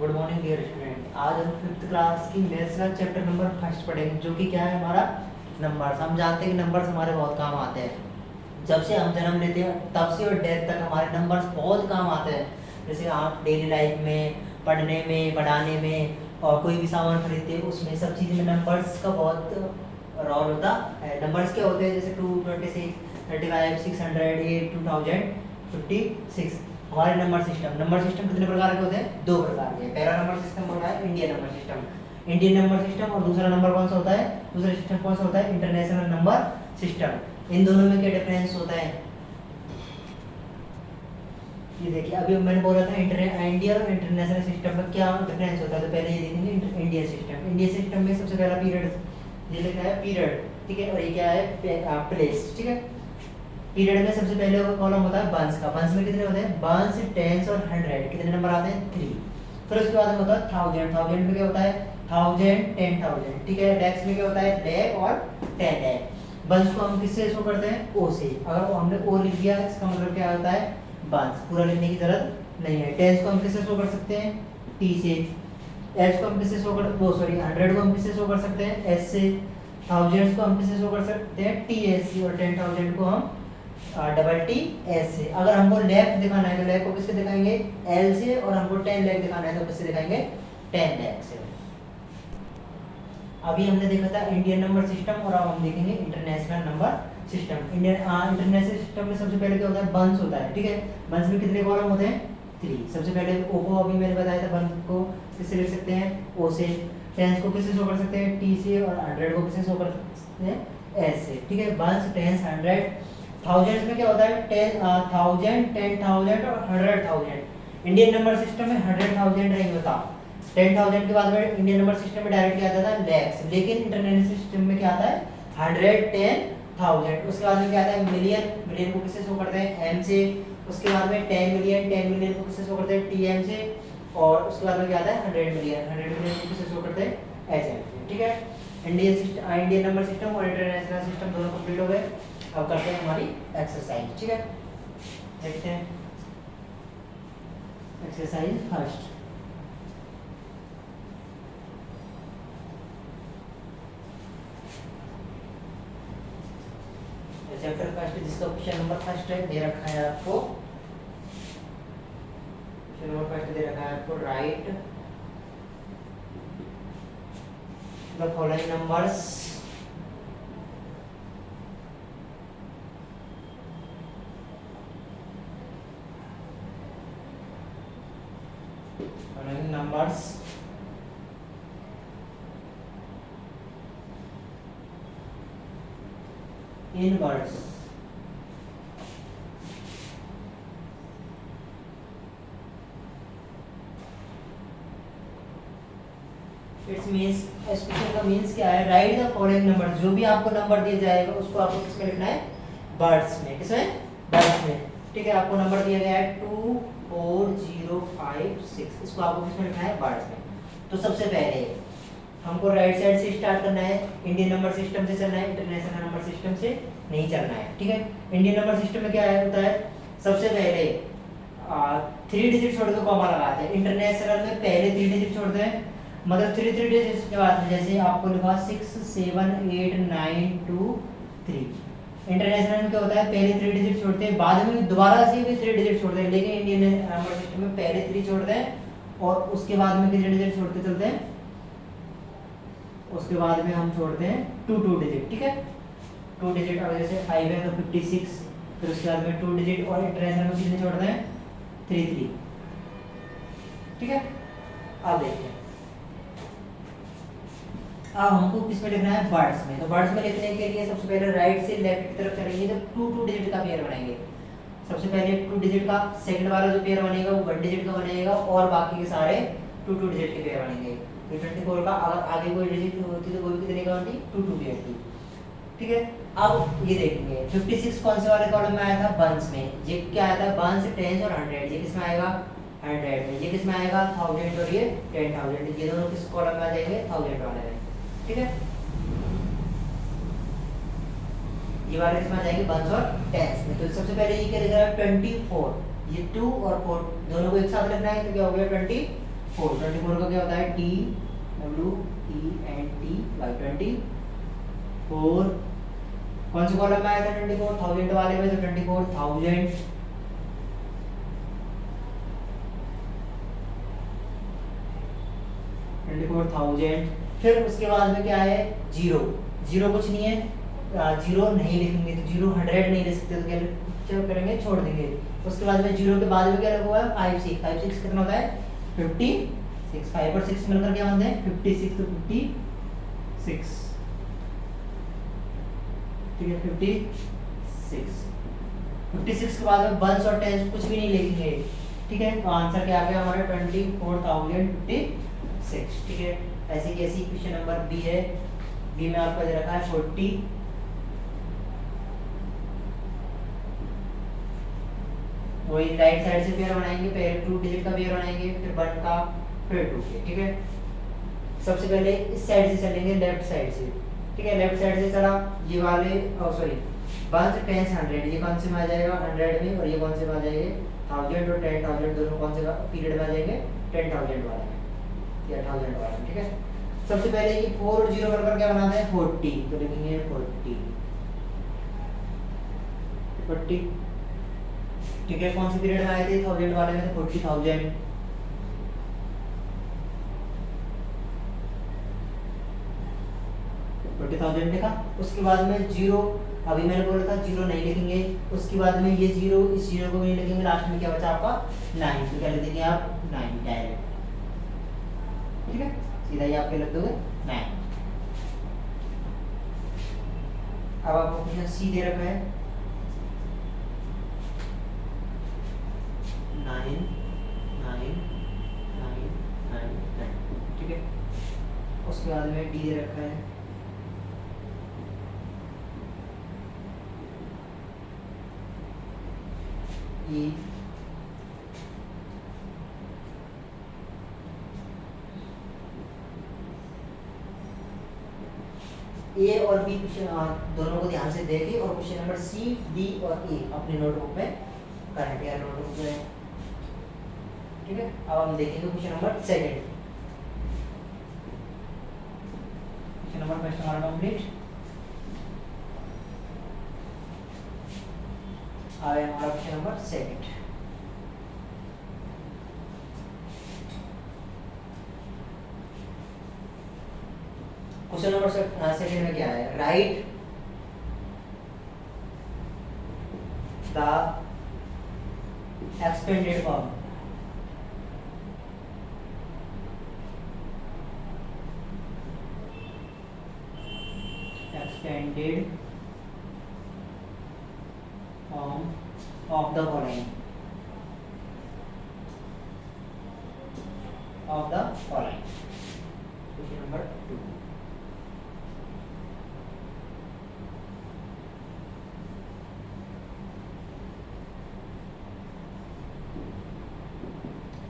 Good morning dear student. आज हम fifth class की मैथ्स का चैप्टर नंबर फर्स्ट पढ़ेंगे, जो कि क्या है हमारा नंबर्स। हम जानते हैं कि नंबर्स हमारे बहुत काम आते हैं। जब से हम जन्म लेते हैं तब से और डेथ तक हमारे नंबर्स बहुत काम आते हैं। जैसे आप डेली लाइफ में, पढ़ने में, पढ़ाने में और कोई भी सामान खरीदते हैं उसमें सब चीज़ में नंबर्स का बहुत रोल होता है। नंबर्स क्या होते हैं? जैसे 2, 26, 35, 600, 8, 2000, 56 हमारे नंबर सिस्टम कितने प्रकार के होते हैं? 2 प्रकार के। पहला नंबर सिस्टम होता है इंडियन नंबर सिस्टम और दूसरा नंबर कौन सा होता है? दूसरा सिस्टम कौन सा होता है? International number system. इन दोनों में क्या डिफरेंस होता है? ये देखिए, अभी मैंने बोला था इंडियन और इंटरनेशनल सिस्टम में क्या डिफरेंस होता है। तो पहले ये देखेंगे इंडियन सिस्टम में सबसे पहला पीरियड ये लिखा है पीरियड, ठीक है। और ये क्या है? प्लेस, ठीक है। पीरियड में सबसे पहले कॉलम होता है बंस का। बंस में कितने होते हैं? बंस, टेंस और 100 कितने नंबर आते हैं? 3। फिर उसके बाद में होता है थाउजेंड में क्या होता है? 1000, 10,000, ठीक है। लैक्स में क्या होता है? लैख और 10 लैख। बंस को हम किससे शो करते हैं? ओ से। अगर हमने ओ लिख दिया इसका मतलब क्या होता है? बंस। पूरा लिखने की जरूरत नहीं है। टेंस को हम किससे शो कर सकते हैं? टी से। एच को हम किससे शो कर 100 को हम किससे शो कर सकते हैं? एस से। थाउजेंड्स को हम किससे शो कर सकते हैं? टी एस से। और 10,000 को हम डबल टी एस से। अगर हमको लैख दिखाना है तो लैख को किससे दिखाएंगे? एल से। और हमको 10 लाख दिखाना है तो किससे दिखाएंगे? 10 लाख से। अभी हमने देखा था इंडियन नंबर सिस्टम और अब हम देखेंगे international number system. International system में सबसे पहले क्या होता है? बंस होता है, ठीक है। बंस में कितने कॉलम होते हैं? 3। सबसे पहले ओ को अभी मैंने बताया था, बंस को किससे लिख सकते हैं? ओ से। टेंस को किससे शो कर सकते हैं? टी से। और 100 को किससे शो कर सकते हैं? एस से, ठीक है। बंस, टेंस, 100। थाउजेंड में क्या होता है? 10,000, 10,000 और 100,000। इंडियन नंबर सिस्टम में 100,000 नहीं होता। 10,000 के बाद में इंडियन नंबर सिस्टम में डायरेक्ट क्या आता था? लैक्स। लेकिन इंटरनेशनल सिस्टम में क्या आता है? 110,000। उसके बाद में क्या आता है? मिलियन को किससे शो करते हैं? एम से। उसके बाद में 10 मिलियन को किससे शो करते हैं? टी एम से। और उसके बाद में क्या आता है? 100 मिलियन को किससे शो करते हैं? एच एम से, ठीक है। इंडियन नंबर सिस्टम और इंटरनेशनल सिस्टम दोनों कंप्लीट हो गए। अब करते हैं हमारी एक्सरसाइज, ठीक है। देखते हैं एक्सरसाइज फर्स्ट। चैप्टर फर्स्ट जिसका क्वेश्चन नंबर फर्स्ट है दे रखा है आपको। क्वेश्चन नंबर फर्स्ट दे रखा है आपको, right the following numbers in words. It's means, इस क्वेश्चन का मीन्स क्या है? Write the following number. जो भी आपको नंबर दिया जाएगा उसको आपको किसमें लिखना है? वर्ड्स में। किसमें? वर्ड्स में, ठीक है। आपको नंबर दिया गया है 2, 4, 0, 5, 6। इसको आपको किसमें लिखना है? वर्ड्स में। तो सबसे पहले हमको राइट साइड से स्टार्ट करना है। इंडियन नंबर सिस्टम से चलना है, इंटरनेशनल नंबर सिस्टम से नहीं चलना है, ठीक है। इंडियन नंबर सिस्टम में क्या होता है? सबसे पहले 3 डिजिट छोड़ के कॉमा लगाते हैं। इंटरनेशनल में पहले 3 डिजिट छोड़ते हैं, मतलब 3 डिजिट के बाद में जैसे आपको लिखा 6, 7, 8, 9, 2, 3। इंटरनेशनल में क्या होता है? पहले 3 डिजिट छोड़ते हैं, बाद में दोबारा से भी 3 डिजिट छोड़ते हैं। लेकिन इंडियन नंबर सिस्टम में पहले 3 छोड़ते हैं और उसके बाद में कितने डिजिट छोड़ते चलते हैं? उसके बाद में हम छोड़ते हैं 2 डिजिट, ठीक है। 2 डिजिट। अगर जैसे 5 है तो 56। फिर उसके बाद में 2 डिजिट। और इंटरनेशनल में कितने छोड़ते हैं? 3, ठीक है। अब देखते हैं, अब हमको किस में लिखना है? वर्ड्स में। तो वर्ड्स में लिखने के लिए सबसे पहले राइट से लेफ्ट की तरफ चलेंगे तो 2 डिजिट का पेयर बनाएंगे। सबसे पहले 2 डिजिट का, सेकंड वाला जो पेयर बनेगा वो 1 डिजिट का बनेगा और बाकी के सारे 2 डिजिट के पेयर बनेंगे। 24 का अगर आगे कोई डिजिट होती तो वो भी कितने का बनती? 2 की होती, ठीक है। अब ये देखेंगे 56 कौन से वाले कॉलम में आया था? बंस में। ये क्या आया था? बंस, टेंस और 100। ये किस में आएगा? 100 में। ये किस में आएगा? 1000 और ये 10,000। ये दोनों किस कॉलम में आ जाएंगे? 1000 वाले में, ठीक है। ये वाले किस में आ जाएंगे? बंस और टेंस में। तो सबसे पहले ये क्या लिख रहा है? 24। ये 2 और 4 दोनों को एक साथ लिखना है तो क्या हो गया? 24। 4, 24 का क्या होता है T W E N T by 24। कौन से कॉलम में आया था 24? 1000 वाले में, तो 24,000 24,000। फिर उसके बाद में क्या है जीरो, जीरो कुछ नहीं है, जीरो नहीं लिखेंगे तो जीरो 100 नहीं लिख सकते, तो क्या करेंगे, छोड़ देंगे। उसके बाद में जीरो के बाद में क्या लगा हुआ है 5 6, 5 6 कितना होता है 56, 5 और 6 मिलकर क्या बनते हैं 56, तो 56, ठीक है 56। 56 के बाद में वंस और टेंस कुछ भी नहीं लिखेंगे, ठीक है। तो आंसर क्या आ गया हमारा 24,056, ठीक है। ऐसे कैसी क्वेश्चन नंबर बी है, बी में आपका दे रखा है 40, वही राइट साइड से पेयर बनाएंगे, पहले 2 डिजिट का पेयर बनाएंगे, फिर 1 का, फिर 2 के, ठीक है। सबसे पहले इस साइड से चलेंगे, लेफ्ट साइड से, ठीक है। लेफ्ट साइड से चला, ये वाले सॉरी 1 टेंस 100, ये कौन से में आ जाएगा 100 में, और ये कौन से में आ जाएंगे 1000 और 10,000 दोनों कौन से पीरियड में आ जाएंगे 10,000 वाले में या 1000 वाले में, ठीक है। सबसे पहले ये 4 और 0 कर क्या बनाते हैं 40, तो लिखेंगे 40, ठीक है। कौन से पीरियड में आए थे 1000 वाले में, तो 40,000, 40,000 लिखा। उसके बाद में जीरो, अभी मैंने बोला था जीरो नहीं लिखेंगे, उसके बाद में ये जीरो, इस जीरो को भी नहीं लिखेंगे, लास्ट में क्या बचा आपका 9, तो क्या लिख देंगे आप 9 डायरेक्ट, ठीक है, सीधा ही आपके लिख दोगे 9। अब आपको क्वेश्चन सी दे रखा है 9 9 9 9 9, ठीक है। उसके बाद में डी दे रखा है E, ए और बी क्वेश्चन दोनों को ध्यान से देखें, और क्वेश्चन नंबर सी डी और ए अपनी नोटबुक में करेंगे, या नोटबुक में, ठीक है। अब हम देखेंगे question number second. Question number first हमारा कंप्लीट, आया हमारा question number second. Question number second में क्या है, write the expanded form, expanded form of the following, of the following, question number 2।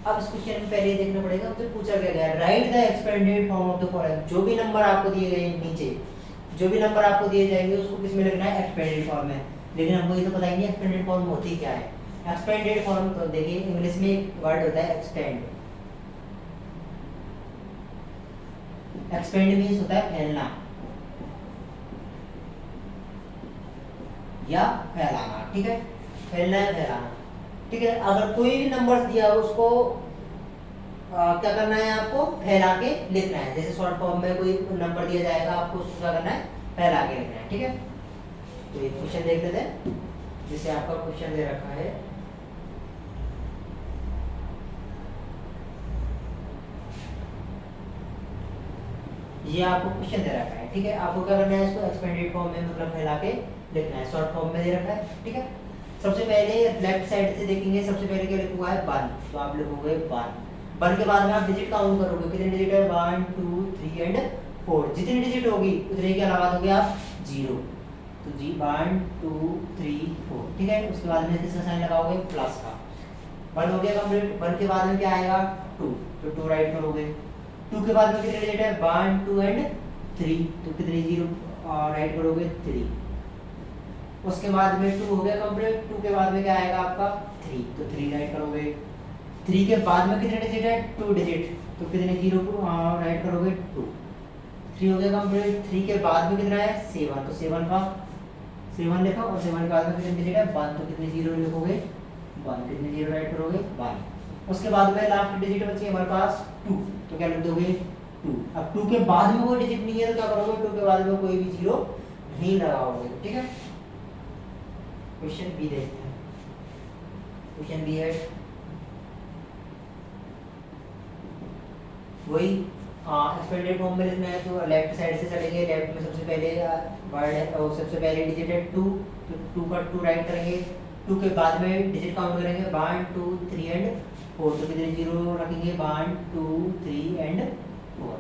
अब इस क्वेश्चन में पहले देखना पड़ेगा, तो पूछा गया है write the expanded form of the following, जो भी नंबर आपको दिए गए नीचे, जो भी नंबर आपको दिए जाएंगे उसको किस में लिखना है एक्सपेंडेड फॉर्म में, लेकिन हमको ये तो पता ही नहीं एक्सपेंडेड फॉर्म होती क्या है। एक्सपेंडेड फॉर्म तो देखिए इंग्लिश में एक वर्ड होता है एक्सपेंड, एक्सपेंड मींस होता है फैलना या फैलाना, ठीक है, फैलना या फैलाना, ठीक है। अगर कोई भी नंबर दिया हो उसको क्या करना है आपको फैला के लिखना है, जैसे शॉर्ट फॉर्म में कोई नंबर दिया जाएगा आपको उसको क्या करना है फैला के लिखना है, ठीक है। तो ये क्वेश्चन देख लेते हैं, जैसे आपका क्वेश्चन दे रखा है ये आपको क्वेश्चन दे रखा है, ठीक है। आपको क्या करना है इसको एक्सपेंडेड फॉर्म में मतलब फैला के लिखना है, शॉर्ट फॉर्म में दे रखा है, ठीक है। सबसे पहले लेफ्ट साइड से देखेंगे, सबसे पहले क्या लिखा हुआ है 1, तो आप लिखोगे 1 के बाद में आप डिजिट काउंट करोगे, कितने डिजिट है 1 2 3 एंड 4, जितनी डिजिट होगी उतने क्या लगा दोगे आप 0, तो जी 1 2 3 4, ठीक है। उसके बाद में किसका साइन लगाओगे प्लस का, 1 हो गया कंप्लीट। 1 के बाद में क्या आएगा 2, तो 2 राइट करोगे। 2 के बाद में कितने डिजिट है 1 2 एंड 3, तो कितने 0 राइट करोगे 3। उसके बाद में 2 हो गया कंप्लीट, 2 के बाद में क्या आएगा आपका 3, तो 3 राइट करोगे। 3 के बाद में कितने डिजिट है? 2 डिजिट, तो कितने जीरो को राइट करोगे? 2। 3 हो गया कंप्लीट। 3 के बाद में कितना है? 7, तो 7 का 7 लिखा, और 7 के बाद में कितने डिजिट है? 1, तो कितने जीरो लिखोगे? 1, कितने जीरो राइट करोगे? 1। उसके बाद में लास्ट डिजिट बची है हमारे पास 2, तो क्या लिख दोगे? 2। अब 2 के बाद में कोई डिजिट नहीं है तो क्या करोगे? 2 के बाद में कोई भी जीरो नहीं लगाओगे, ठीक है। क्वेश्चन बी देखते हैं। क्वेश्चन बी है वही एक्सपेंडेड फॉर्म में लिखना है, तो लेफ्ट साइड से चलेंगे। लेफ्ट में सबसे पहले वर्ड है और सबसे पहले डिजिट है 2, तो 2 का 2 राइट करेंगे। 2 के बाद में डिजिट काउंट करेंगे 1 2 3 एंड 4, तो कितने जीरो रखेंगे? 1 2 3 एंड 4।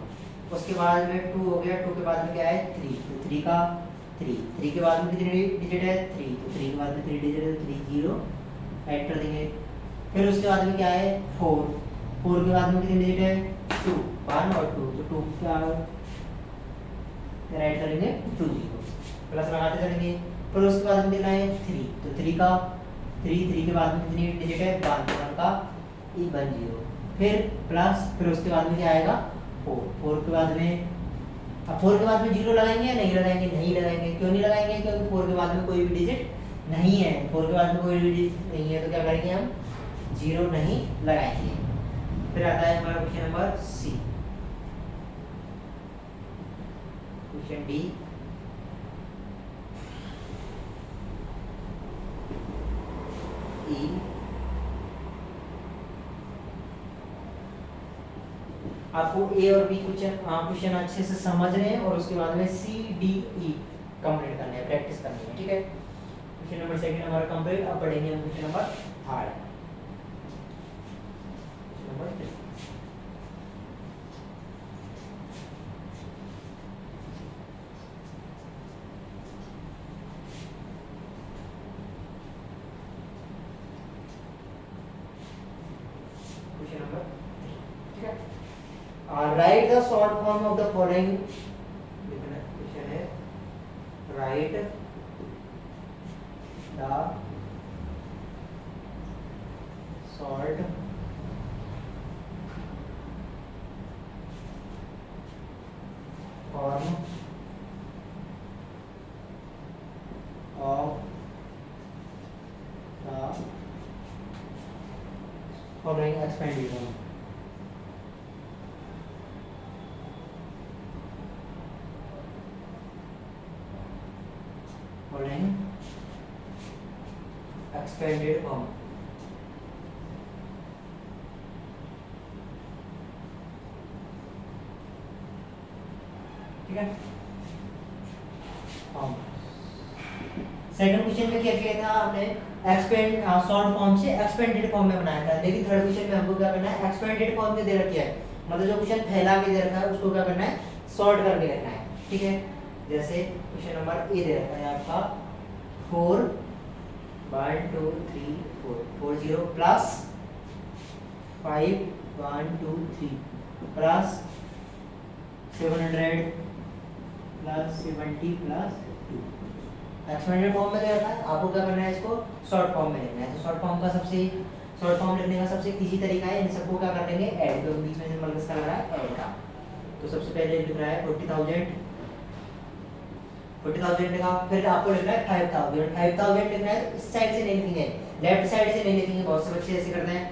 उसके बाद में 2 हो गया। 2 के बाद में क्या है? 3, तो 3 का 3 के बाद में कितने डिजिट है? 3, तो 3 के बाद में 3 डिजिट है, तो 3 जीरो ऐड कर देंगे। फिर उसके बाद में क्या है? 4 के बाद में कितने डिजिट है? 2, 1 और 2, तो 2 क्या राइट करेंगे? 2 जीरो, प्लस लगाते चलेंगे। फिर उसके बाद में देना है 3, तो 3 के बाद में कितनी डिजिट है? 1, तो 1 का 1 जीरो, फिर प्लस, फिर उसके बाद में क्या आएगा? 4 के बाद में, अब 4 के बाद में जीरो लगाएंगे या नहीं लगाएंगे? नहीं लगाएंगे। क्यों नहीं लगाएंगे? क्योंकि 4 के बाद में कोई भी डिजिट नहीं है। 4 के बाद में कोई भी डिजिट नहीं है तो क्या करेंगे? हम जीरो नहीं लगाएंगे। फिर आता है हमारा question number C. Question D, E, आपको ए और बी क्वेश्चन अच्छे से समझ रहे हैं और उसके बाद में सी डी ई कंप्लीट करने हैं, प्रैक्टिस करनी है, ठीक है। क्वेश्चन नंबर सेकंड हमारा कंप्लीट। अब पढ़ेंगे हम question number third. Question number 3। Question number 3, ठीक है। Write the short form of the following. Question है write the short form of the following expanded form. Expanded form, ठीक है। फॉर्म सेकंड क्वेश्चन में क्या किया था हमने? एक्सपेंड शॉर्ट फॉर्म से एक्सपेंडेड फॉर्म में बनाया था, लेकिन थर्ड क्वेश्चन में हमको क्या करना है? एक्सपेंडेड फॉर्म में दे रखा है, मतलब जो क्वेश्चन फैला के दे रखा है उसको क्या करना है? शॉर्ट करके रखना है, ठीक है। जैसे क्वेश्चन नंबर ए दे रखा है आपका 4 1 2 3 4 4 0 plus 5 1 2 3 plus 700 plus 70 plus 2। Expanded form में दे रखा है, आपको क्या करना है? इसको शॉर्ट फॉर्म में लिखना है। तो शॉर्ट फॉर्म लिखने का सबसे इजी तरीका है, इन सबको क्या कर देंगे? ऐड, तो बीच में सिंबल किसका लग रहा है? ऐड का। तो सबसे पहले लिख रहा है 40,000 लिखा, फिर आपको लिखना है 5,000 लिखना है। तो इस साइड से नहीं लिखेंगे, लेफ्ट साइड से नहीं लिखेंगे, बहुत से बच्चे ऐसे करते हैं,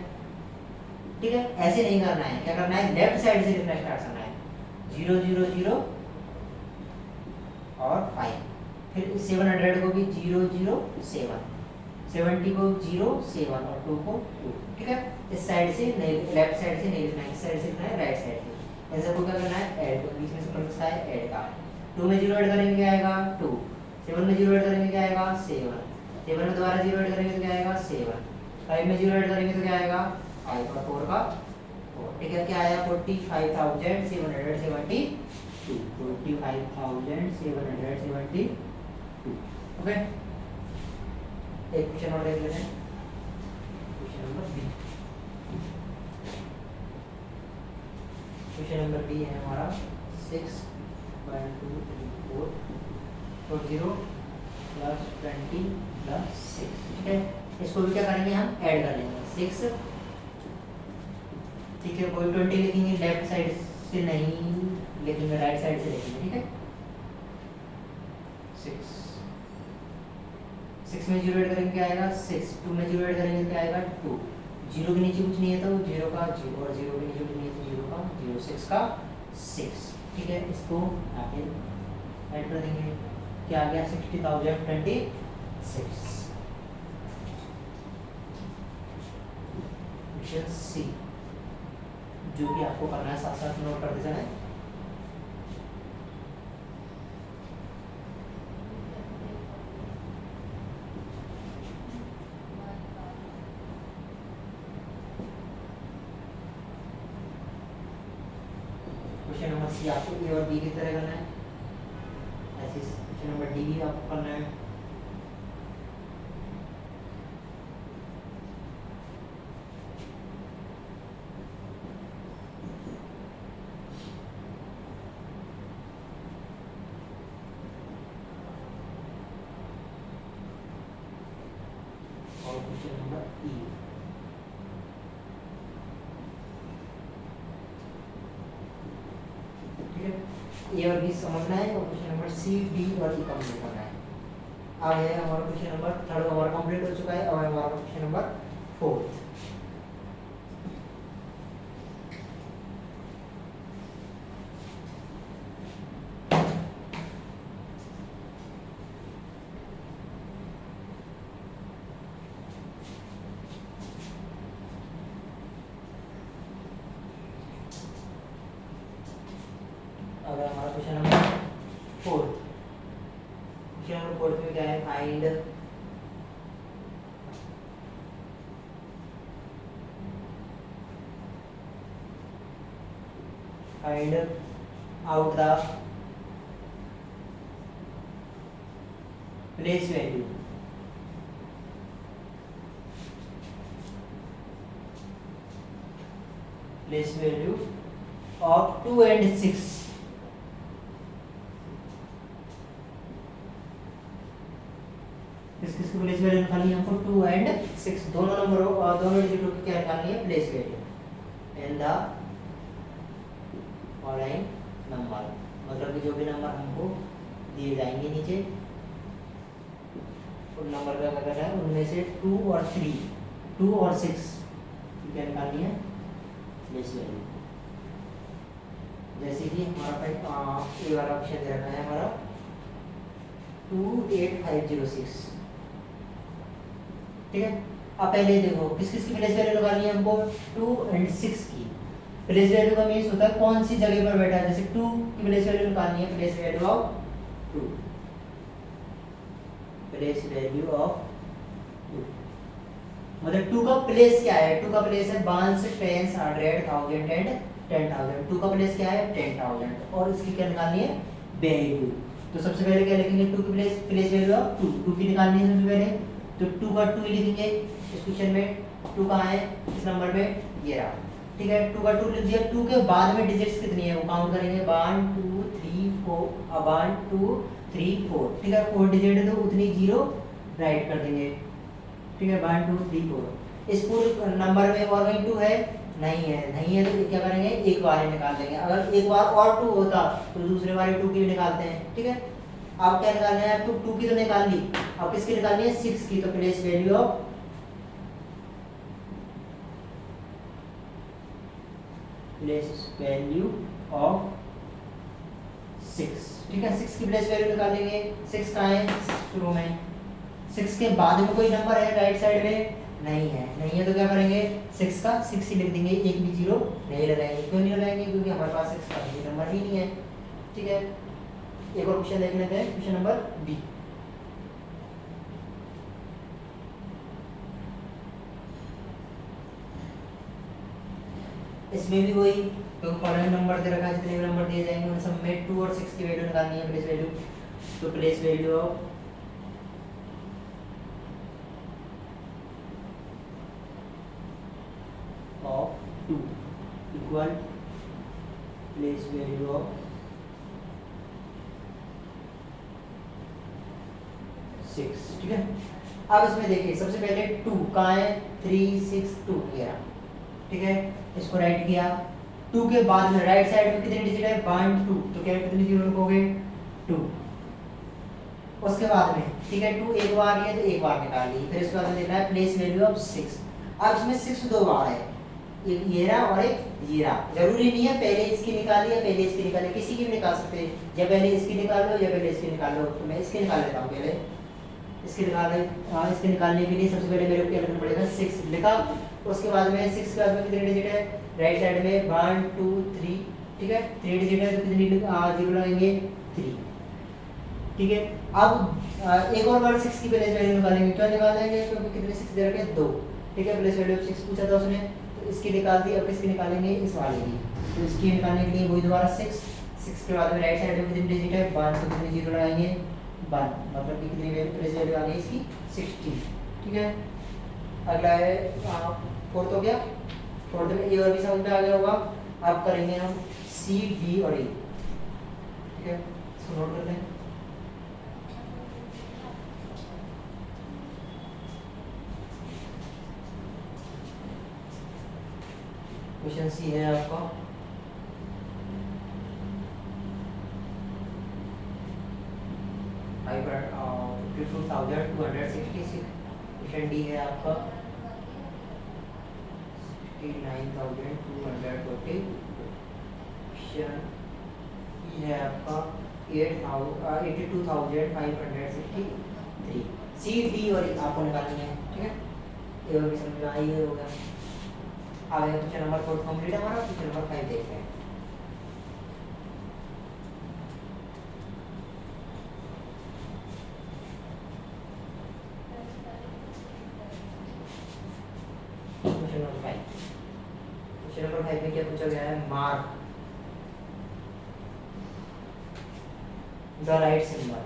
ठीक है। ऐसे नहीं करना है, क्या करना है? लेफ्ट साइड से लिखना स्टार्ट करना है, 0 0 0 और 5, फिर 700 को भी 0 0 7, 70 को 0 7 और 2 को 2, ठीक है। इस साइड से नहीं, लेफ्ट साइड से नहीं लिखना है, इस साइड से लिखना है, राइट साइड से। ऐसे को क्या करना है? ऐड, तो बीच में से प्लस है ऐड का। 2 में 0 ऐड करेंगे क्या आएगा? 2, 7 में 0 ऐड करेंगे क्या आएगा? 7, 7 में दोबारा 0 ऐड करेंगे तो क्या आएगा? 7, 5 में 0 ऐड करेंगे तो क्या आएगा? 5 और 4 का 4, ठीक है। क्या आया? 45,772, 45,772, ओके। एक क्वेश्चन और देख लेते हैं, question number B. Question number B है हमारा 6 1 2 3 4 और 0 प्लस 20 प्लस 6, ठीक है। इसको भी क्या करेंगे? हम ऐड कर लेंगे, 6 ठीक है, कोई 20 लिखेंगे लेफ्ट साइड से नहीं लिखेंगे, राइट साइड से लिखेंगे, ठीक है। 6 में 0 ऐड करेंगे क्या आएगा 6, 2 में 0 ऐड करेंगे क्या आएगा 2, 0 के नीचे कुछ नहीं है तो 0 का 0 और 0 के नीचे कुछ नहीं है तो 0 का 0, 6 का 6, ठीक है। इसको आगे ऐड कर देंगे, क्या आ गया 60,026। ऑप्शन सी, जो कि आपको करना है साथ साथ नोट करते जाना है। क्वेश्चन नंबर सी आपको ए और बी की तरह करना है, ऐसे क्वेश्चन नंबर डी भी आपको करना है। और क्वेश्चन नंबर ई, ठीक है, ए और बी समझना है और क्वेश्चन नंबर सी डी और ई कंप्लीट करना है। अब है हमारा क्वेश्चन नंबर थर्ड हमारा कंप्लीट हो चुका है, और हमारा क्वेश्चन नंबर फोर्थ। अगर हमारा question number fourth, question number fourth में क्या है, find out the place value of 2 and 6। किसकी प्लेस वैल्यू निकालनी है हमको 2 and 6, दोनों नंबरों और दोनों डिजिटों की क्या निकालनी है place value in the following number, मतलब कि जो भी नंबर हमको दिए जाएंगे नीचे उन नंबर का क्या करना है, उनमें से 2 और 3, 2 और 6 की क्या निकालनी है प्लेस वैल्यू। जैसे कि हमारा ये वाला ऑप्शन दे रखा है हमारा 28506, ठीक है। अब पहले देखो किस किस की प्लेस वैल्यू निकालनी है हमको, 2 and 6 की। प्लेस वैल्यू का मीन्स होता है कौन सी जगह पर बैठा है, जैसे 2 की प्लेस वैल्यू निकालनी है, place value of 2, place value of 2 मतलब 2 का प्लेस क्या है, 2 का प्लेस है 1 10 100 1000 एंड 10,000, 2 का प्लेस क्या है 10,000 और इसकी क्या निकालनी है वैल्यू। तो सबसे पहले क्या लिखेंगे 2 की प्लेस वैल्यू ऑफ 2 की निकालनी है सबसे पहले, तो 2 का 2 लिखेंगे इस क्वेश्चन में, 2 कहाँ है इस नंबर में, ये रहा, ठीक है। 2 का 2 लिख दिया, 2 के बाद में डिजिट्स कितनी है वो काउंट करेंगे 1 2 3 4, 1 2 3 4, ठीक है। 4 डिजिट है तो उतनी जीरो राइट कर देंगे, ठीक है। 1 2 3 4 इस पूरे नंबर में और कहीं 2 है नहीं है तो क्या करेंगे एक बार ही निकाल देंगे, अगर एक बार और 2 होता तो दूसरे बार 2 की भी निकालते हैं, ठीक है। आप क्या निकालना है, आपको 2 की तो निकाल ली, अब किसकी निकालनी है 6 की, तो प्लेस वैल्यू ऑफ सिक्स, ठीक है। 6 की प्लेस वैल्यू निकालेंगे, 6 कहाँ है शुरू में, 6 के बाद में कोई नंबर है राइट साइड में नहीं है तो क्या करेंगे 6 का 6 ही लिख देंगे, एक भी जीरो नहीं लगाएंगे। क्यों नहीं लगाएंगे, क्योंकि हमारे पास 6 का भी नंबर ही नहीं है, ठीक है। एक और क्वेश्चन देख लेते हैं, क्वेश्चन नंबर बी। इसमें भी वही तो फॉलोइंग नंबर दे रखा है, जितने भी नंबर दिए जाएंगे उन सब में 2 और 6 की वैल्यू निकालनी है प्लेस वैल्यू, तो place value of 2 equal place value of 6, ठीक है। अब इसमें देखिए सबसे पहले 2 कहाँ है 3 6 2 ये रहा, ठीक है, इसको राइट किया। 2 के बाद में राइट साइड में कितने डिजिट है 1 2, तो क्या कितने जीरो लिखोगे 2। उसके बाद में ठीक है 2 एक बार लिया तो एक बार निकाल ली, फिर इसके बाद में देखना है प्लेस वैल्यू ऑफ 6। अब इसमें 6 दो बार है, एक ये रहा और एक ये रहा। जरूरी नहीं है पहले इसकी निकाली या पहले इसकी निकाली, किसी की भी निकाल सकते हैं, या पहले इसकी निकाल लो या पहले इसकी निकाल लो। तो मैं इसकी निकाल लेता हूँ पहले। इसके निकालने के लिए सबसे पहले मेरे को क्या करना पड़ेगा 6 लिखा। उसके बाद में 6 के बाद में कितने डिजिट है राइट साइड में 1 2 3, ठीक है 3 डिजिट है तो कितनी जीरो लगाएंगे 3, ठीक है। अब एक और बार 6 की प्लेस वैल्यू निकालेंगे, क्या निकालेंगे क्योंकि कितने 6 दे रखे 2, ठीक है। प्लेस वैल्यू 6 पूछा था उसने तो इसकी निकाल दी। अब किसकी निकालेंगे इस वाले की, तो इसकी निकालने के लिए वही दोबारा 6 के बाद में राइट साइड में कितने डिजिट है 1, तो कितने जीरो लगाएंगे 1, मतलब कि कितनी प्लेस वैल्यू आ गई इसकी 16, ठीक है। अगला है फोर्थ हो गया। फोर्थ में ए और बी समझ में आ गया होगा। अब करेंगे हम सी डी और ए, ठीक है, इसको नोट करते हैं। क्वेश्चन सी है आपका 52,266। क्वेश्चन डी है आपका 69,240। क्वेश्चन ई है आपका 82,563। सी डी और ई आपको निकालनी है, ठीक है। ए और बी समझ में आई हो गया। आगे क्वेश्चन नंबर 4 कंप्लीट है हमारा। क्वेश्चन नंबर 5 देखते हैं। क्वेश्चन नंबर 5 में क्या पूछा गया है mark the right symbol.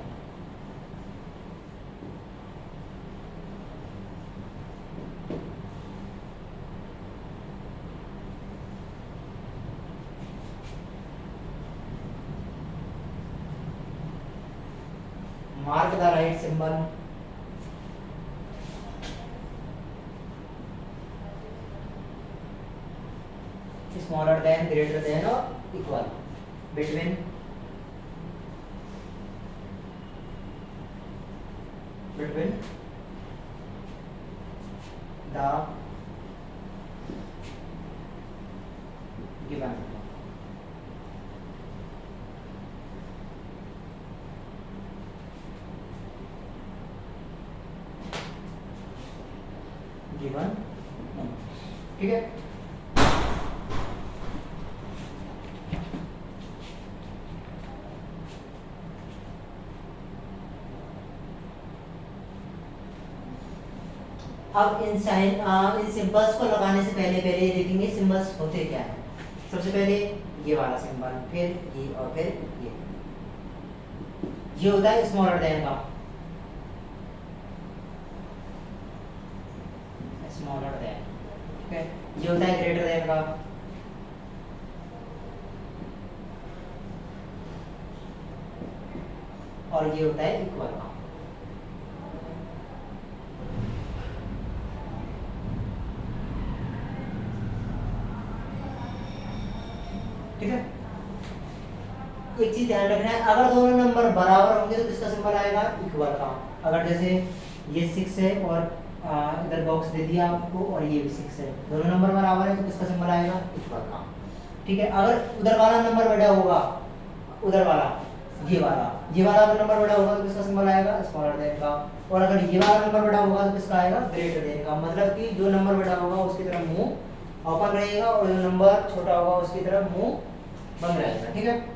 Mark the right symbol. Smaller than, greater than or equal between the given ठीक है। अब इन सिंबल्स को लगाने से पहले देखेंगे सिंबल्स होते क्या है। सबसे पहले ये वाला सिंबल, फिर ये और फिर ये होता है स्मॉलर देन का, स्मॉलर देन, ठीक है। ये होता है ग्रेटर देन का, और ये होता है इक्वल का। ठीक है। एक चीज ध्यान रखना है, अगर दोनों नंबर बराबर होंगे तो किसका सिंबल आएगा इक्वल का। अगर जैसे ये 6 है और इधर बॉक्स दे दिया आपको और ये भी 6 है, दोनों नंबर बराबर है तो किसका सिंबल आएगा इक्वल का। ठीक है। अगर उधर वाला नंबर बड़ा होगा, उधर वाला ये वाला अगर नंबर बड़ा होगा तो किसका सिंबल आएगा स्मॉलर देन का, और अगर ये वाला नंबर बड़ा होगा तो किसका आएगा ग्रेटर देन का। मतलब कि जो नंबर बड़ा होगा उसकी तरफ मुंह ओपन रहेगा और जो नंबर छोटा होगा उसकी तरफ मुंह बंद रहेगा। ठीक है।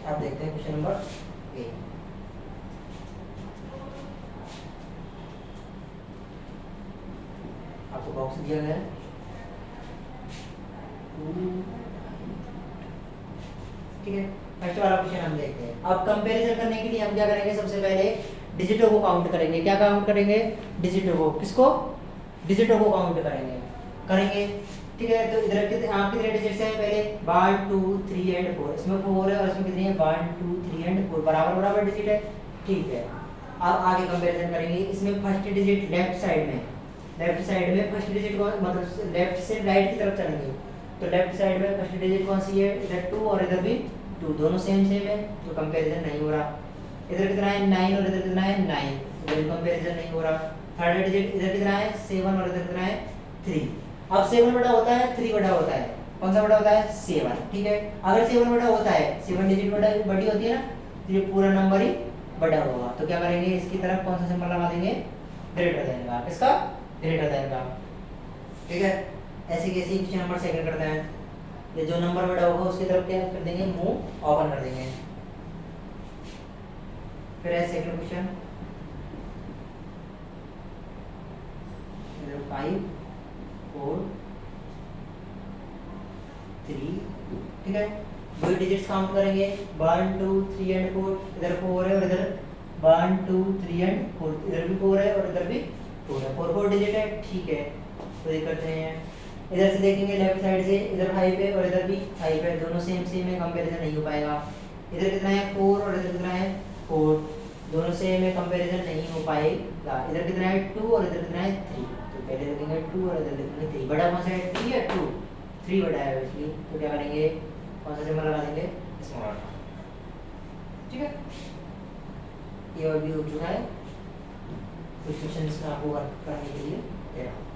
अब देखते हैं क्वेश्चन नंबर 8। आपको बॉक्स दिया गया है, ठीक है। फर्स्ट वाला क्वेश्चन हम देखते हैं। अब कंपैरिजन करने के लिए हम क्या करेंगे, सबसे पहले डिजिटों को काउंट करेंगे। क्या काउंट करेंगे डिजिटों को, किसको डिजिटों को काउंट करेंगे। ठीक है। तो इधर कितने डिजिट्स हैं, पहले 1 2 3 एंड 4, इसमें 4 है और इसमें कितनी है 1 2 3 एंड 4, बराबर डिजिट है। ठीक है। अब आगे कंपैरिजन करेंगे। इसमें फर्स्ट डिजिट लेफ्ट साइड में फर्स्ट डिजिट को मतलब लेफ्ट से राइट की तरफ चलेंगे, तो लेफ्ट साइड में फर्स्ट डिजिट कौन सी है, इधर 2 और इधर भी 2, दोनों सेम है, तो कंपैरिजन नहीं हो रहा। इधर कितना है 9 और इधर कितना है 9, इधर कंपैरिजन नहीं हो रहा। थर्ड डिजिट इधर कितना है 7 और इधर कितना है 3। अब 7 बड़ा होता है 3 बड़ा होता है, कौन सा बड़ा होता है 7, ठीक है। अगर 7 बड़ा होता है, 7 डिजिट बड़ी होती है ना, तो ये पूरा नंबर ही बड़ा होगा। तो क्या करेंगे, इसकी तरफ कौन सा सिंबल लगा देंगे, ग्रेटर देन का, इसका ग्रेटर देन का, ठीक है। ऐसे कैसे क्वेश्चन नंबर सेकंड करते हैं, ये जो नंबर बड़ा होगा उसकी तरफ क्या कर देंगे, मुंह ओपन कर देंगे। फिर है सेकंड क्वेश्चन, इधर 5 4 3, ठीक है। दो डिजिट्स काउंट करेंगे, 1 2 3 एंड 4, इधर 4 है और इधर 1 2 3 एंड 4, इधर भी 4 है और इधर भी 4 है, 4 डिजिट है, ठीक है। तो ये करते हैं, इधर से देखेंगे लेफ्ट साइड से, इधर 5 है और इधर भी 5 है, दोनों सेम है, कंपैरिजन नहीं हो पाएगा। इधर कितना है 4 और इधर कितना है 4, दोनों सेम है, कंपैरिजन नहीं हो पाएगा। इधर कितना है 2 और इधर कितना है 3, तो पहले देखेंगे 2 और इधर देखेंगे 3, बड़ा कौन सा है 3 या 2, 3 बड़ा है इसलिए, तो क्या करेंगे, कौन सा सिंबल लगा देंगे, स्मॉल, ठीक है। ये और भी हो चुका है, कुछ क्वेश्चंस में आपको वर्क करने के लिए दे रहा हूँ।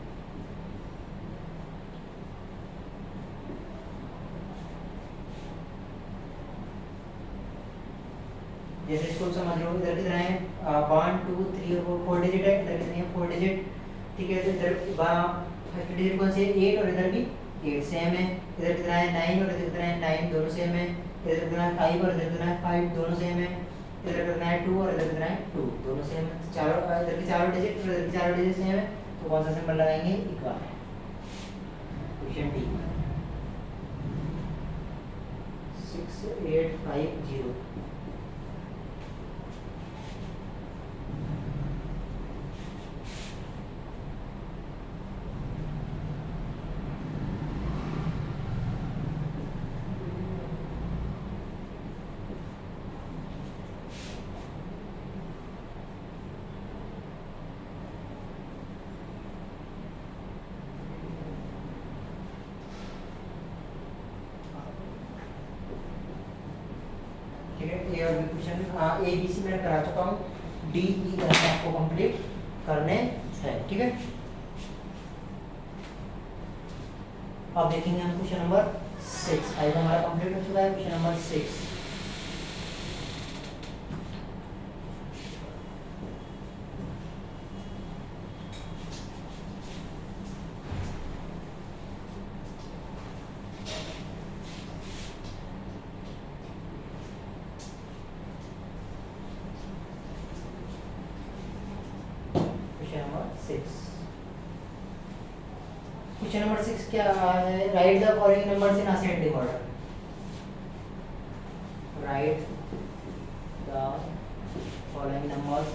जैसे इसको समझ लो, इधर कितना है 1 2 3 और 4 डिजिट है, इधर कितने हैं 4 डिजिट, ठीक है। तो इधर फर्स्ट डिजिट कौन सी है 8 और इधर भी 8 सेम है, इधर कितना है 9 और इधर कितना है 9, दोनों सेम है, इधर कितना है 5 और इधर कितना है 5, दोनों सेम है, इधर कितना है 2 और इधर कितना है 2, दोनों सेम है, चारों इधर के चारों डिजिट और इधर के चारों डिजिट सेम है, तो कौन सा सिंबल लगाएंगे, इक्वल। Question D 6 8 5 0। ये और भी क्वेश्चन ए बी सी मैंने करा चुका हूँ, डी ई आपको कंप्लीट करने हैं, ठीक है। अब देखेंगे हम क्वेश्चन नंबर 6, 5 हमारा कंप्लीट हो चुका है, क्वेश्चन नंबर 6। क्वेश्चन नंबर 6 क्या है, write the following numbers in ascending order. Right the following numbers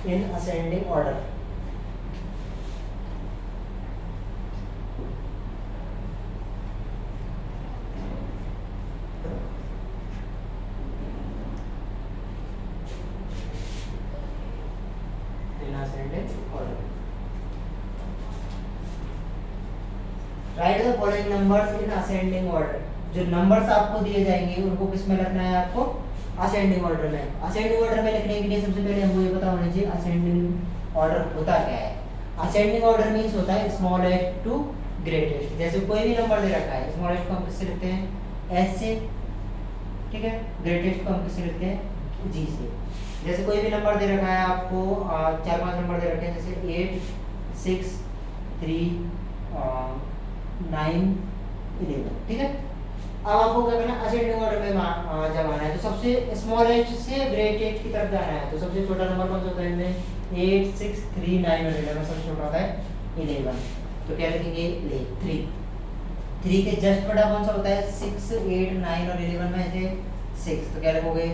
in ascending order। Right the following numbers in ascending order. जो नंबर्स आपको दिए जाएंगे उनको किस में रखना है आपको, असेंडिंग ऑर्डर में। असेंडिंग ऑर्डर में लिखने के लिए सबसे पहले हमको ये पता होना चाहिए असेंडिंग ऑर्डर होता क्या है। असेंडिंग ऑर्डर मींस होता है स्मॉलेस्ट टू ग्रेटेस्ट। जैसे कोई भी नंबर दे रखा है, स्मॉलेस्ट को हम किससे लिखते हैं एस से, ठीक है, ग्रेटेस्ट को हम किससे लिखते हैं जी से। जैसे कोई भी नंबर दे रखा है आपको, 4-5 नंबर दे रखे हैं, जैसे 8 6 3 9 11, ठीक है। अब आपको क्या करना है, असेंडिंग ऑर्डर में जब आना है तो सबसे स्मॉलेस्ट से ग्रेटेस्ट की तरफ जाना है। तो सबसे छोटा नंबर कौन सा होता है इनमें, 8 6 3 9 और 11, सबसे छोटा होता है 11। तो क्या लिखेंगे 3 के जस्ट बड़ा कौन सा होता है 6 8 9 और 11 में से 6, तो क्या लिखोगे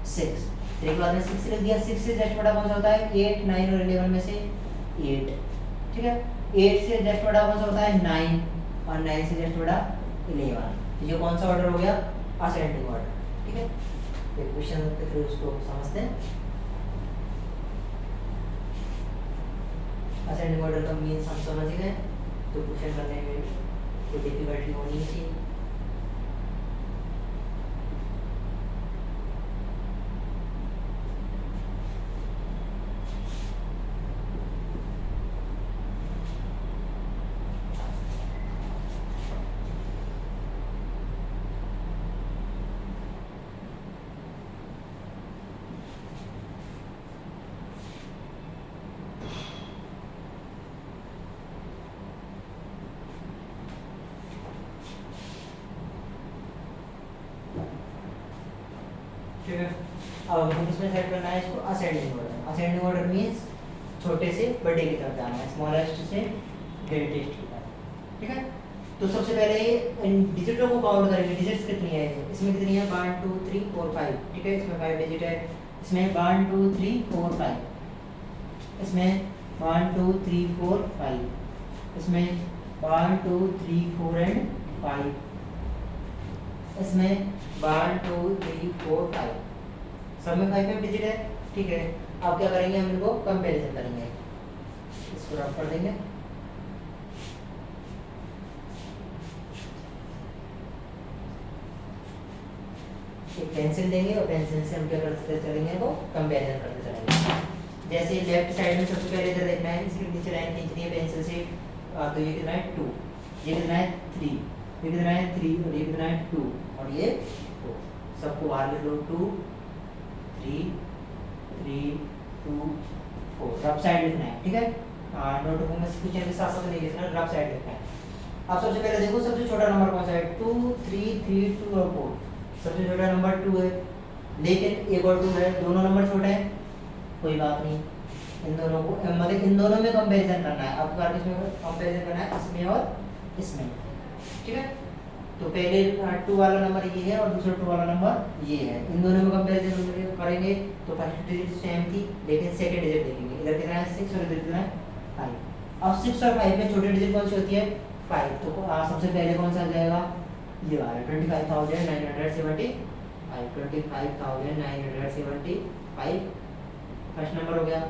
6। 3 के बाद में 6 लिख दिया, 6 से जस्ट बड़ा कौन सा होता है 8 9 और 11 में से 8, ठीक है। 8 से जस्ट बड़ा कौन सा होता है 9, और 9 से जस्ट बड़ा 11। तो ये कौन सा ऑर्डर हो गया, असेंडिंग ऑर्डर, ठीक है। तो क्वेश्चन के थ्रू उसको समझते हैं। असेंडिंग ऑर्डर का मीन्स हम समझ गए, तो क्वेश्चन करने में कोई डिफिकल्टी होनी नहीं चाहिए। ठीक है, अब हम इसमें सेट करना है इसको ascending order. Ascending order means छोटे से बड़े की तरफ जाना है, स्मॉलेस्ट से ग्रेटेस्ट की तरफ, ठीक है। तो सबसे पहले इन डिजिटों को काउंट करेंगे, डिजिट्स कितनी है इसमें, कितनी है 1 2 3 4 5, ठीक है। इसमें 5 डिजिट है, इसमें 1 2 3 4 5, इसमें 1 2 3 4 5, इसमें 1 2 3 4 एंड 5, इसमें 1 2 3 4 5, सब में 5 डिजिट है, ठीक है। अब क्या करेंगे, हम इनको कंपैरिजन करेंगे, इसको रफ कर देंगे। एक पेंसिल देंगे और पेंसिल से हम क्या करते चलेंगे, वो कंपैरिजन करते चलेंगे। जैसे लेफ्ट साइड में सबसे पहले इधर देखना है, इसकी नीचे लाइन खींचनी है पेंसिल से, तो ये कितना है 2, ये कितना है 3, ये कितना है 3, और ये कितना है 2, और ये 4। सबको बाहर लिख लो, 2 3 3 2 4, रफ साइड लिखना है, ठीक है। नोटबुक में क्वेश्चन के साथ साथ नहीं लिखना, रफ साइड लिखना है। अब सबसे पहले देखो सबसे छोटा नंबर कौन सा है, 2 3 3 2 और 4। सबसे छोटा नंबर 2 है, लेकिन 1 और 2 है, दोनों नंबर छोटे हैं, कोई बात नहीं। इन दोनों को मतलब इन दोनों में कंपैरिजन करना है। आपको बार किसमें कंपैरिजन करना है, इसमें और इसमें, ठीक है। तो पहले 2 वाला नंबर ये है और दूसरा 2 वाला नंबर ये है, इन दोनों में कंपैरिजन करेंगे। तो फर्स्ट डिजिट सेम थी, लेकिन सेकंड डिजिट देखेंगे, इधर कितना है 6 और इधर कितना है 5। अब 6 और 5 में छोटी डिजिट कौन सी होती है 5, तो सबसे पहले कौन सा आ जाएगा, ये वाला 25,975, 25,975 फर्स्ट नंबर हो गया।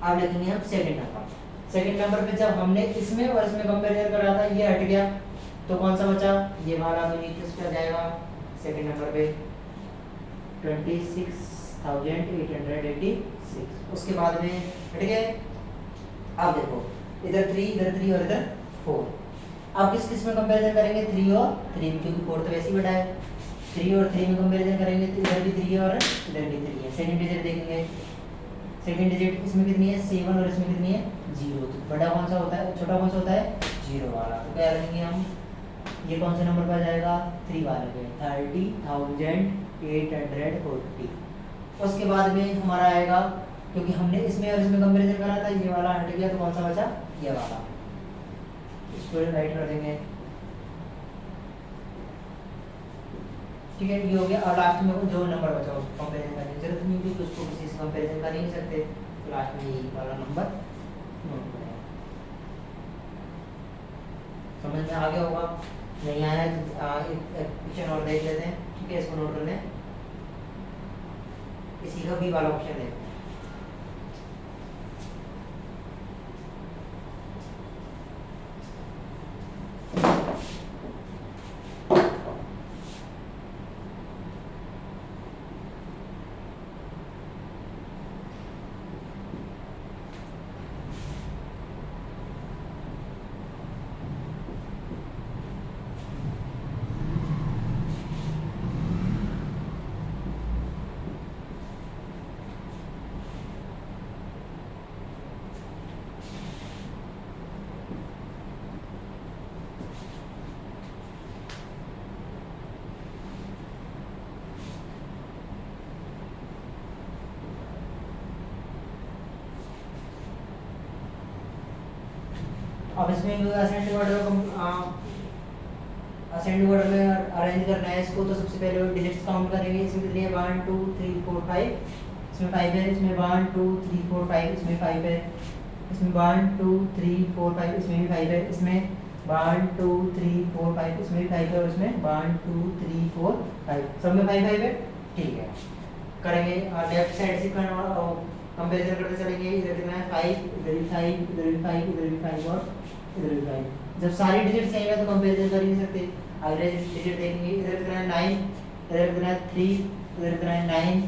अब लिखेंगे हम सेकंड नंबर। सेकंड नंबर पे जब हमने इसमें और इसमें कंपैरिजन करा था, ये हट गया, तो कौन सा बचा, ये वाला, तो नीचे उसका जाएगा सेकंड नंबर पे 26,886। उसके बाद में हट गए। अब देखो इधर 3 और इधर 4। अब किस किस में कंपैरिजन करेंगे, 3 और 3, क्योंकि 4 तो वैसे ही बड़ा है। 3 और 3 में कंपैरिजन करेंगे, तो इधर भी 3 है और इधर भी 3 है। सेकंड डिजिट देखेंगे, सेकंड डिजिट इसमें कितनी है 7 और इसमें कितनी है 0। तो बड़ा कौन सा होता है, छोटा कौन सा होता है 0 वाला। तो क्या करेंगे हम, ये कौन से नंबर पर जाएगा 3 वाले पे, 30,840। उसके बाद में हमारा आएगा, क्योंकि हमने इसमें और इसमें कंपैरिजन करा था, ये वाला हट गया, तो कौन सा बचा, ये वाला, इसको राइट कर देंगे, ठीक है। ये हो गया। और लास्ट में जो नंबर बचा उसको कंपैरिजन करने की जरूरत नहीं, क्योंकि उसको किसी से कंपैरिजन कर ही नहीं सकते, तो लास्ट में ये वाला नंबर नोट करें। समझ में आ गया होगा, नहीं आया एक क्वेश्चन और देख लेते हैं, ठीक है। इसको नोट कर लें, इसी का भी वाला ऑप्शन देखते हैं। अब इसमें असेंडिंग ऑर्डर में अरेंज करना है इसको, तो सबसे पहले डिजिट्स काउंट करेंगे। इसमें कितनी है 1 2 3 4 5, इसमें 5 है, इसमें 1 2 3 4 5, इसमें 5 है, इसमें 1 2 3 4 5, इसमें भी 5 है, इसमें 1 2 3 4 5, इसमें भी 5 है, और इसमें 1 2 3 4 5, सब में 5 5 है। ठीक है, करेंगे लेफ्ट साइड से कंपेरिजन करते चलेंगे। इधर कितना है 5, इधर भी 5, इधर भी 5, इधर भी 5 और इधर भी 5। जब सारी डिजिट सेम है तो कंपेरिजन कर ही नहीं सकते। अगले डिजिट देखेंगे, इधर कितना है 9, इधर कितना है 3, इधर कितना है 9,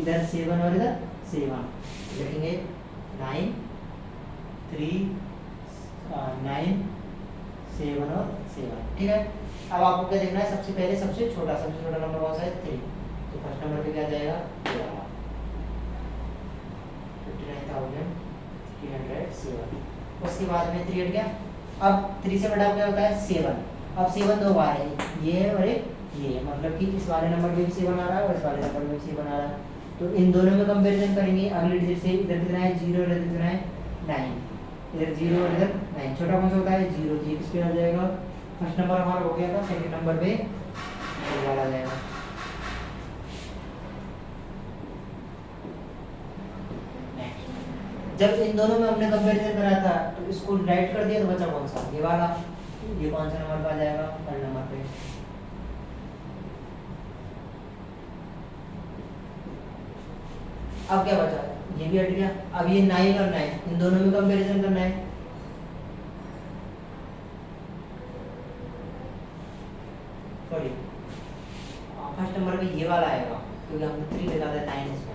इधर 7 और इधर 7। लिखेंगे 9 3 9 7 और 7। ठीक है, अब आपको क्या देखना है, सबसे पहले सबसे छोटा नंबर कौन सा है 3, तो फर्स्ट नंबर पे क्या जाएगा 59,307। उसके बाद में 3 हट गया। अब 3 से बड़ा क्या होता है 7। अब 7 दो बार है, ये और एक ये, मतलब कि इस वाले नंबर में भी 7 आ रहा है और इस वाले नंबर में भी 7 आ रहा है। तो इन दोनों में कंपैरिजन करेंगे अगले डिजिट से। इधर कितना है 0, इधर कितना है 9, इधर 0 और इधर 9। छोटा कौन सा होता है 0, जी किस पे आ जाएगा, फर्स्ट नंबर हमारा हो गया था, सेकंड नंबर पे आ जाएगा। जब इन दोनों में हमने कंपैरिजन करा था तो इसको राइट कर दिया तो बचा कौन सा, ये वाला। ये कौन सा नंबर पे आ जाएगा, थर्ड नंबर पे। अब क्या बचा, ये भी हट गया। अब ये 9 और 9 इन दोनों में कंपैरिजन करना है। सॉरी, फर्स्ट नंबर पे ये वाला आएगा क्योंकि हमने 3 लगा दिया 9 इसमें।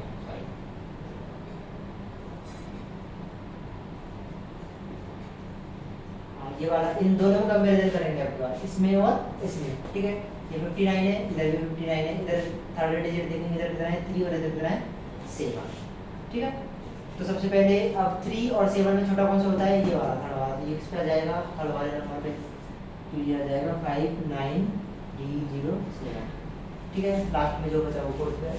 ये वाला, इन दोनों में कंपैरिजन करेंगे आपके पास, इसमें और इसमें। ठीक है, ये 59 है, इधर भी 59 है, इधर थर्ड डिजिट देखेंगे, इधर कितना है 3 और इधर कितना है 7। ठीक है, तो सबसे पहले अब 3 और 7 में छोटा कौन सा होता है, ये वाला थर्ड वाला। ये किस पे आ जाएगा, थर्ड वाले नंबर पे, तो ये आ जाएगा 59D07। ठीक है, लास्ट में जो बचा वो फोर्थ पे,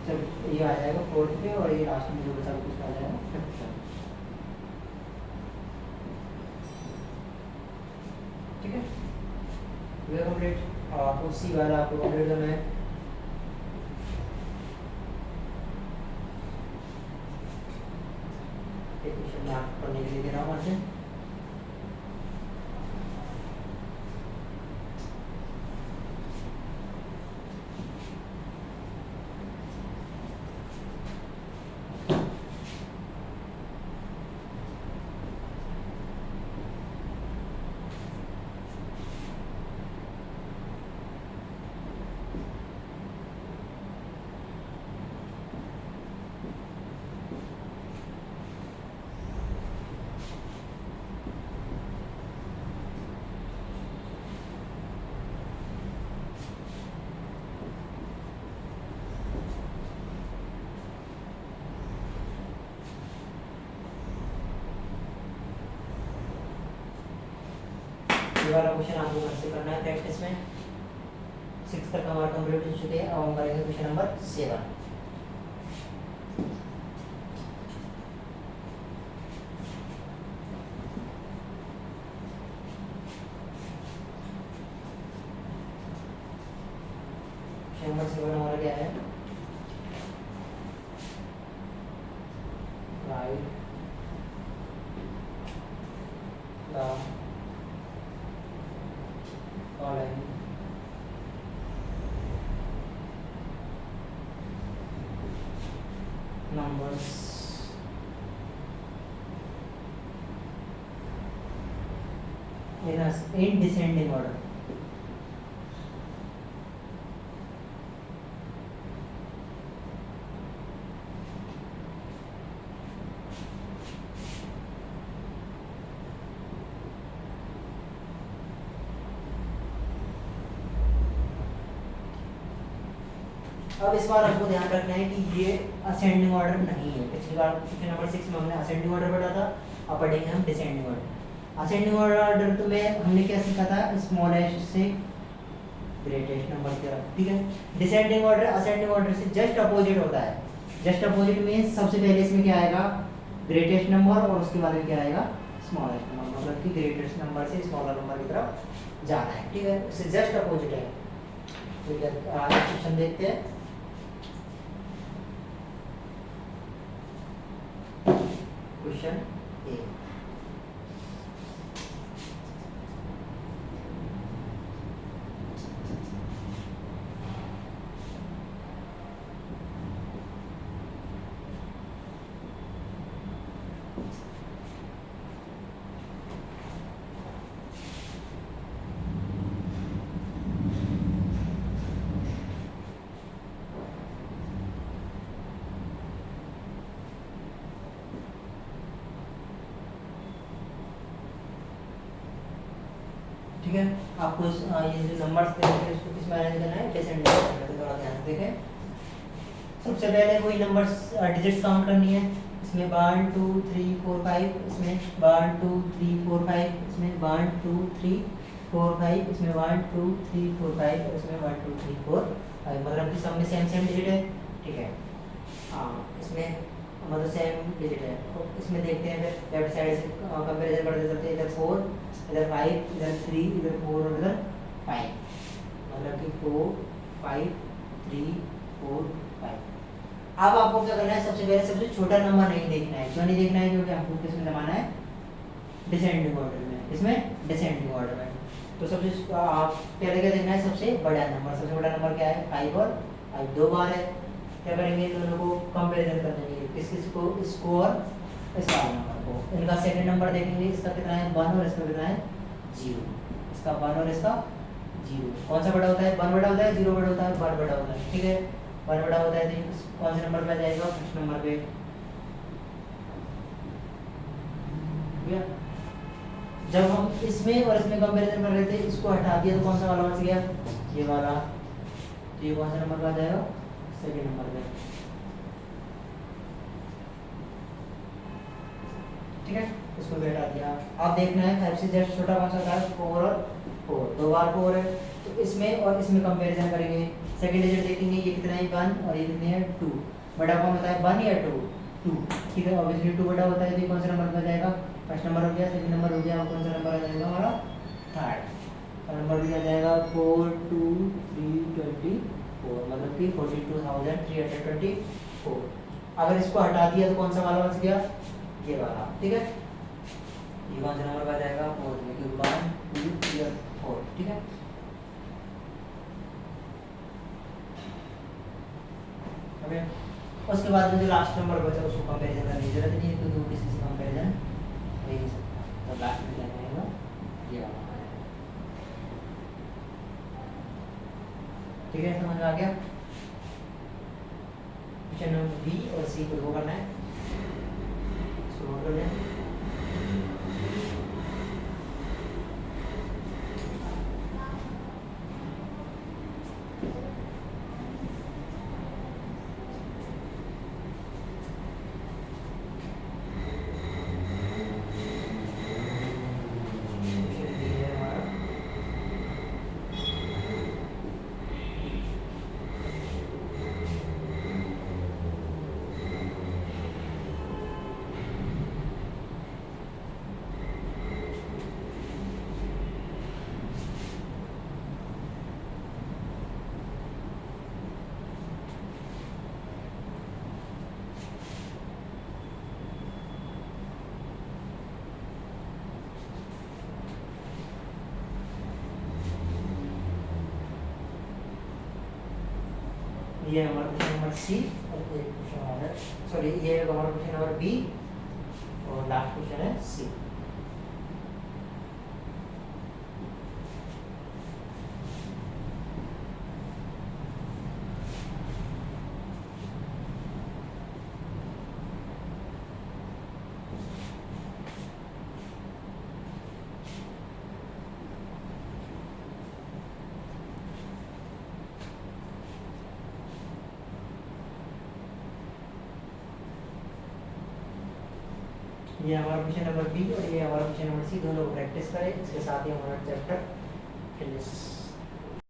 जब ये आ जाएगा फोर्थ पे, और ये लास्ट में जो बचा वो किस पे आ जाएगा फिफ्थ पे। ठीक है, ये कंप्लीट। और उसी वाला आपको कंप्लीट करना है। एक क्वेश्चन मैं आपको करने के लिए दे रहा हूँ आपसे। ये वाला क्वेश्चन आपको घर से करना है प्रैक्टिस में। 6 तक हमारा कंप्लीट हो चुके हैं। अब हम करेंगे क्वेश्चन नंबर 7। क्वेश्चन नंबर 7 हमारा क्या है, write the following numbers in descending order। अब इस बार हमको ध्यान रखना है कि ये असेंडिंग ऑर्डर नहीं है। पिछली बार क्वेश्चन नंबर 6 में हमने असेंडिंग ऑर्डर पढ़ा था, अब पढ़ेंगे हम डिसेंडिंग ऑर्डर। असेंडिंग ऑर्डर तो में हमने क्या सीखा था, स्मॉलेस्ट से ग्रेटेस्ट नंबर की तरफ। ठीक है, डिसेंडिंग ऑर्डर असेंडिंग ऑर्डर से जस्ट अपोजिट होता है। जस्ट अपोजिट में सबसे पहले इसमें क्या आएगा, ग्रेटेस्ट नंबर, और उसके बाद में क्या आएगा, स्मॉलेस्ट नंबर। मतलब कि ग्रेटेस्ट नंबर से स्मॉलर नंबर की तरफ जाना है। ठीक है, इससे जस्ट अपोजिट है। ठीक है, आज क्वेश्चन देखते हैं। Option A. ठीक है, आपको ये जो नंबर्स देंगे उसको किस में अरेंज करना है, डिसेंडिंग ऑर्डर में। तो थोड़ा ध्यान से देखें। सबसे पहले कोई नंबर्स डिजिट्स काउंट करनी है। इसमें 1 2 3 4 5, इसमें 1 2 3 4 5, इसमें 1 2 3 4 5, इसमें 1 2 3 4 5 और इसमें 1 2 3 4 5। मतलब कि सब में सेम सेम डिजिट है। ठीक है, हाँ इसमें मतलब सेम डिजिट है। तो इसमें देखते हैं फिर लेफ्ट साइड से कंपैरिजन करते चलते, इधर 4 इधर 5 इधर 3 इधर 4 और इधर 5, मतलब कि 4 5 3 4 5। अब आपको क्या करना है, सबसे पहले सबसे छोटा नंबर नहीं देखना है। क्यों नहीं देखना है? क्योंकि हमको किसमें जमाना है, डिसेंडिंग ऑर्डर में। इसमें डिसेंडिंग ऑर्डर में तो सबसे आप पहले क्या देखना है, सबसे बड़ा नंबर। सबसे बड़ा नंबर क्या है, 5 और 5 दो बार है। क्या करेंगे, दोनों को कंपैरिजन कर देंगे, किस किस को, इसको और इस वाले नंबर को। इनका सेकंड नंबर देखेंगे, इसका कितना है 1 और इसका कितना है 0। इसका 1 और इसका 0। कौन सा बड़ा होता है, 1 बड़ा होता है 0 बड़ा होता है, 1 बड़ा होता है। ठीक है, 1 बड़ा होता है तो कौन से नंबर पे आ जाएगा, फर्स्ट नंबर पे। जब हम इसमें और इसमें कंपैरिजन कर रहे थे, इसको हटा दिया तो कौन सा वाला बच गया, ये वाला। तो ये कौन सा नंबर पे आ जाएगा, सेकंड नंबर पे। ठीक है, इसको भी हटा दिया। अब देखना है 5 से जस्ट छोटा कौन सा होता है, 4 और 4 दो बार 4 है। तो इसमें और इसमें कंपैरिजन करेंगे, सेकंड डिजिट देखेंगे, ये कितना है 1 और ये कितने है 2। बड़ा कौन होता है 1 या 2? ठीक है, ऑब्वियसली 2 बड़ा होता है तो कौन सा नंबर पे जाएगा, फर्स्ट नंबर हो गया। सेकंड नंबर हो गया, कौन सा नंबर आ जाएगा हमारा, थर्ड नंबर भी आ जाएगा 4 2 3 24, मतलब कि 42,324। अगर इसको हटा दिया तो कौन सा वाला बच गया, ये वाला। ठीक है, ये कौन सा नंबर पे आ जाएगा 4, क्योंकि 1 2 3 और 4। ठीक है, उसके बाद में जो लास्ट नंबर बचा उसको कंपैरिजन करने की जरूरत नहीं है, क्योंकि वो किसी से कंपैरिजन हो ही नहीं सकता। तो लास्ट में क्या रहेगा, ये वाला। ठीक है, समझ में आ गया। क्वेश्चन नंबर बी और सी को वो करना है, इसको नोट कर लें। ये हमारा क्वेश्चन नंबर सी और ये क्वेश्चन हमारा, सॉरी ये हमारा क्वेश्चन नंबर बी और लास्ट क्वेश्चन है सी। ये हमारा क्वेश्चन नंबर बी और ये हमारा क्वेश्चन नंबर सी, दोनों को प्रैक्टिस करें। इसके साथ ही हमारा चैप्टर फिनिश।